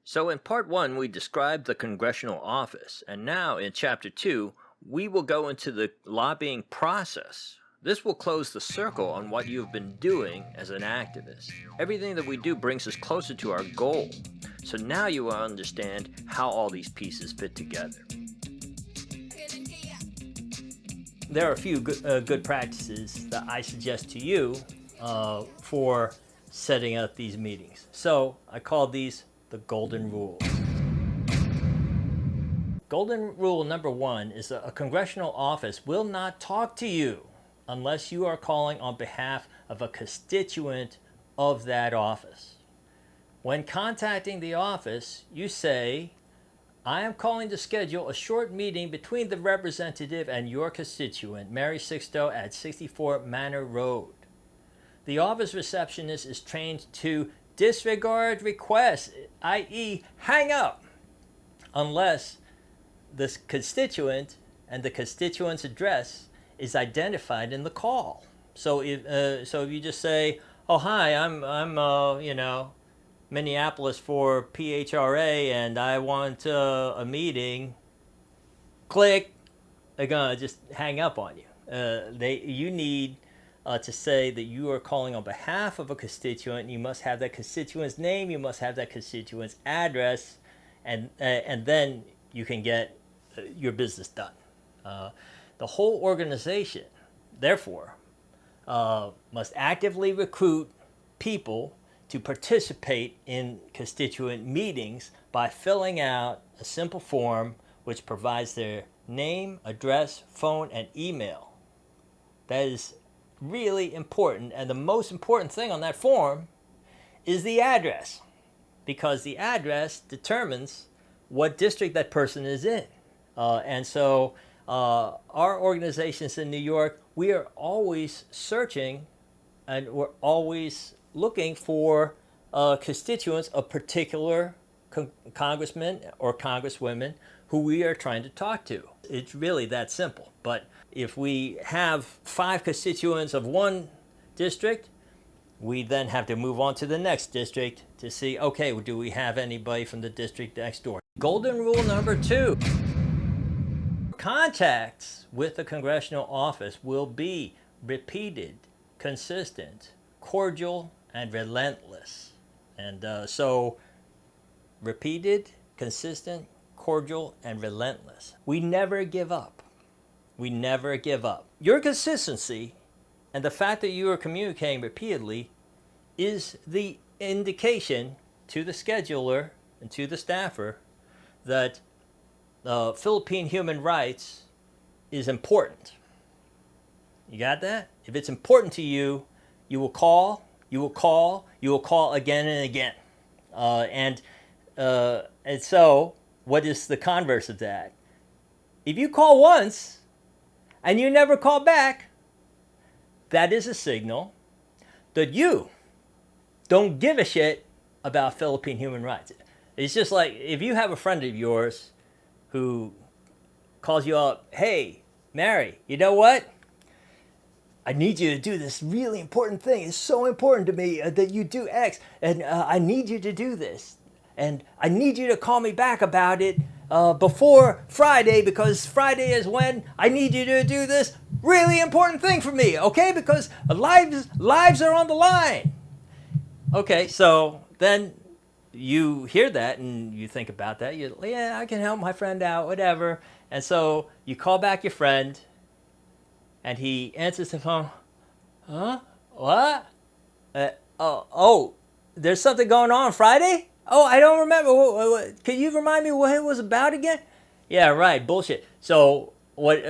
So in part 1, we described the Congressional Office, and now in chapter 2, we will go into the lobbying process. This will close the circle on what you've been doing as an activist. Everything that we do brings us closer to our goal. So now you will understand how all these pieces fit together. There are a few good practices that I suggest to you for setting up these meetings. So I call these the golden rules. Golden rule number 1 is that a congressional office will not talk to you unless you are calling on behalf of a constituent of that office. When contacting the office, you say, I am calling to schedule a short meeting between the representative and your constituent, Mary Sixto, at 64 Manor Road. The office receptionist is trained to disregard requests, i.e. hang up, unless the constituent and the constituent's address is identified in the call. So if you just say, oh hi, I'm Minneapolis for PHRA and I want a meeting, click, they're gonna just hang up on you. You need to say that you are calling on behalf of a constituent. You must have that constituent's name, you must have that constituent's address, and then you can get your business done. The whole organization, therefore, must actively recruit people to participate in constituent meetings by filling out a simple form which provides their name, address, phone, and email. That is really important, and the most important thing on that form is the address, because the address determines what district that person is in. And so our organizations in New York, we are always searching and we're always looking for constituents of particular congressmen or congresswomen who we are trying to talk to. It's really that simple. But if we have 5 constituents of one district, we then have to move on to the next district to see, okay, do we have anybody from the district next door? Golden rule number 2. Contacts with the congressional office will be repeated, consistent, cordial, and relentless. And so repeated, consistent, cordial, and relentless. We never give up. We never give up. Your consistency and the fact that you are communicating repeatedly is the indication to the scheduler and to the staffer that Philippine human rights is important. You got that? If it's important to you, you will call, you will call, you will call again and again. And so, what is the converse of that? If you call once and you never call back, that is a signal that you don't give a shit about Philippine human rights. It's just like if you have a friend of yours who calls you up, hey, Mary, you know what? I need you to do this really important thing. It's so important to me that you do X, and I need you to do this. And I need you to call me back about it before Friday, because Friday is when I need you to do this really important thing for me, okay? Because lives are on the line. Okay, so then you hear that and you think about that. Yeah, I can help my friend out, whatever. And so you call back your friend, and he answers the phone. Huh? What? There's something going on Friday? Oh, I don't remember. Can you remind me what it was about again? Yeah, right. Bullshit. So, what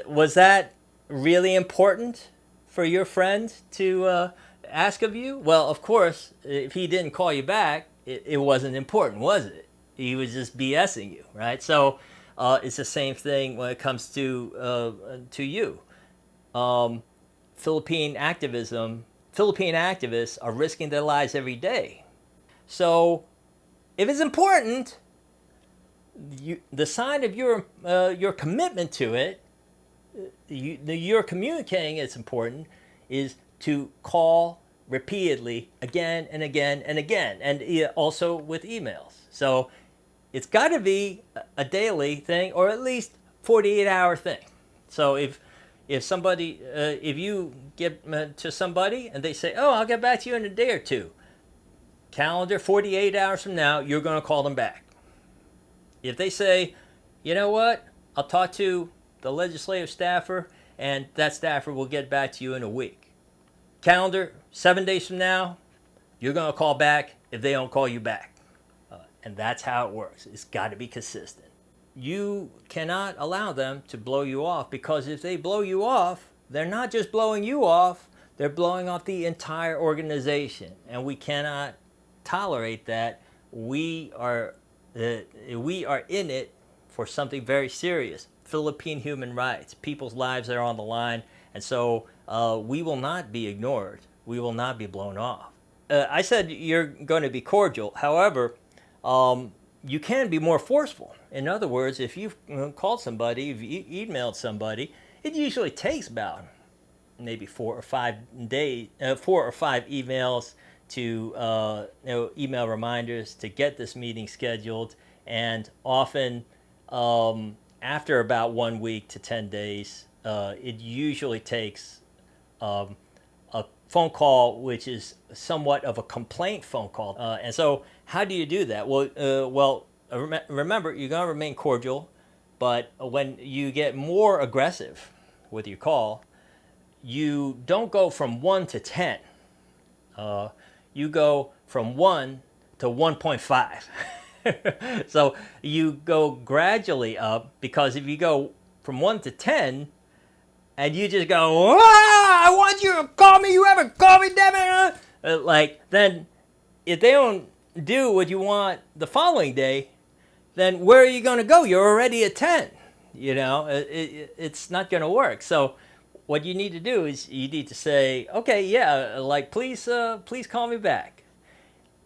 was that really important for your friend to ask of you? Well, of course, if he didn't call you back, it wasn't important, was it? He was just BSing you, right? So, it's the same thing when it comes to you. Philippine activists are risking their lives every day. So, if it's important, the sign of your commitment to it, you're communicating it's important, is to call repeatedly again and again and again, and also with emails. So it's got to be a daily thing, or at least 48-hour thing. So if somebody if you get to somebody and they say, "Oh, I'll get back to you in a day or two," calendar 48 hours from now, you're going to call them back. If they say, "You know what? I'll talk to the legislative staffer, and that staffer will get back to you in a week," calendar 7 days from now, you're going to call back if they don't call you back. And that's how it works. It's got to be consistent. You cannot allow them to blow you off, because if they blow you off, they're not just blowing you off, they're blowing off the entire organization. And we cannot tolerate that. We are in it for something very serious. Philippine human rights. People's lives are on the line. And so we will not be ignored. We will not be blown off. I said you're going to be cordial. However, you can be more forceful. In other words, if you've called somebody, if you emailed somebody, it usually takes about maybe 4 or 5 emails to email reminders to get this meeting scheduled, and often after about 1 week to 10 days, it usually takes a phone call, which is somewhat of a complaint phone call. And so how do you do that? Well, remember, you're going to remain cordial, but when you get more aggressive with your call, you don't go from 1 to 10. You go from 1 to 1.5. So you go gradually up, because if you go from 1 to 10, and you just go, "Ah, I want you to call me, you haven't called me, damn it," then if they don't do what you want the following day, then where are you going to go? You're already at 10. It's not going to work. So what you need to do is you need to say, "Okay, yeah, please call me back."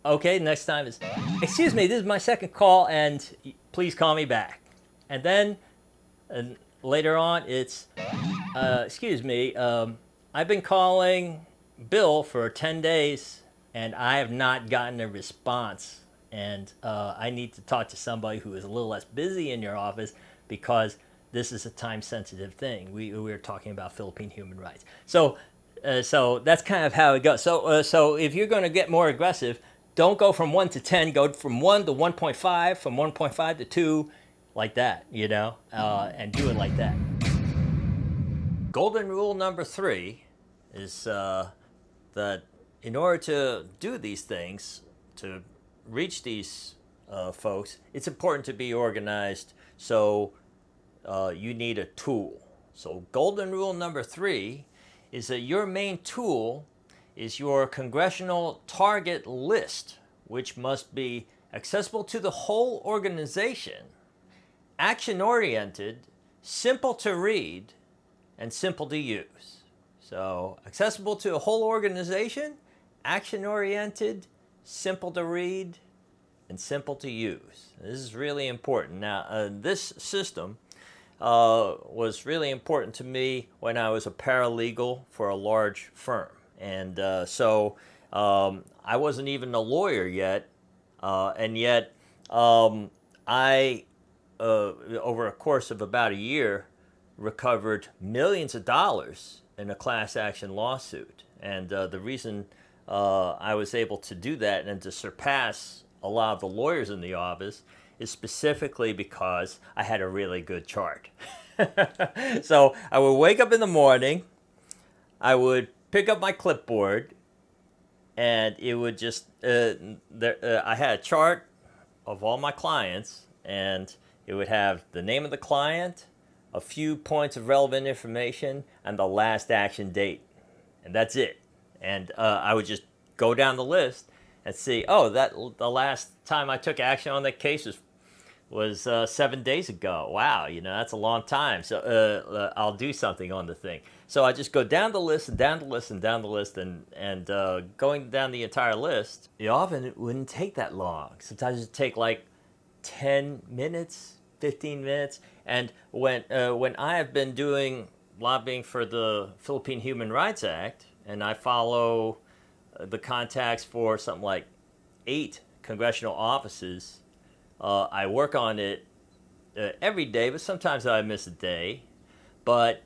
Okay, next time is, "Excuse me, this is my second call, and please call me back." And then later on, it's, "Excuse me, I've been calling Bill for 10 days, and I have not gotten a response. And I need to talk to somebody who is a little less busy in your office, because this is a time-sensitive thing." We're talking about Philippine human rights. So that's kind of how it goes. So if you're going to get more aggressive, don't go from 1 to 10. Go from 1 to 1.5, from 1.5 to 2, like that, and do it like that. Golden rule number 3 is that in order to do these things, to reach these folks, it's important to be organized. So you need a tool. So golden rule number 3 is that your main tool is your Congressional Target List, which must be accessible to the whole organization, action-oriented, simple to read, and simple to use. So accessible to a whole organization, action-oriented, simple to read, and simple to use. This is really important. Now, this system was really important to me when I was a paralegal for a large firm. And so I wasn't even a lawyer yet, and yet I, over a course of about a year, recovered millions of dollars in a class action lawsuit. And the reason I was able to do that and to surpass a lot of the lawyers in the office is specifically because I had a really good chart. So I would wake up in the morning, I would pick up my clipboard, and it would just, I had a chart of all my clients, and it would have the name of the client, a few points of relevant information, and the last action date. And that's it. And I would just go down the list and see, the last time I took action on that case was 7 days ago. Wow, that's a long time. So I'll do something on the thing. So I just go down the list and down the list and down the list, and going down the entire list, often it wouldn't take that long. Sometimes it'd take like 10 minutes, 15 minutes. And when I have been doing lobbying for the Philippine Human Rights Act, and I follow the contacts for something like 8 congressional offices. I work on it every day, but sometimes I miss a day. But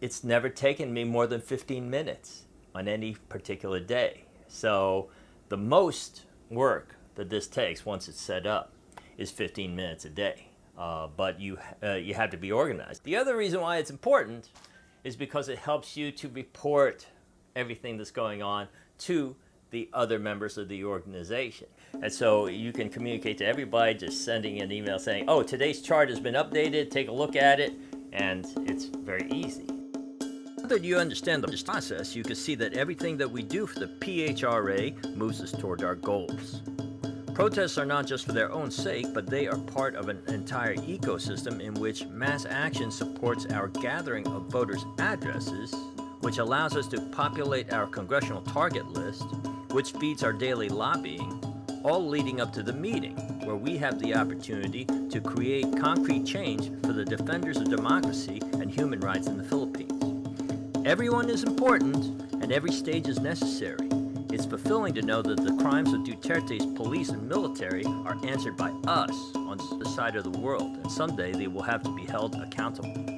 it's never taken me more than 15 minutes on any particular day. So the most work that this takes once it's set up is 15 minutes a day. But you have to be organized. The other reason why it's important is because it helps you to report everything that's going on to the other members of the organization. And so you can communicate to everybody just sending an email saying, oh, today's chart has been updated, take a look at it, and it's very easy. Now that you understand the process, you can see that everything that we do for the PHRA moves us toward our goals. Protests are not just for their own sake, but they are part of an entire ecosystem in which mass action supports our gathering of voters' addresses, which allows us to populate our Congressional Target List, which feeds our daily lobbying, all leading up to the meeting, where we have the opportunity to create concrete change for the defenders of democracy and human rights in the Philippines. Everyone is important, and every stage is necessary. It's fulfilling to know that the crimes of Duterte's police and military are answered by us on the side of the world, and someday they will have to be held accountable.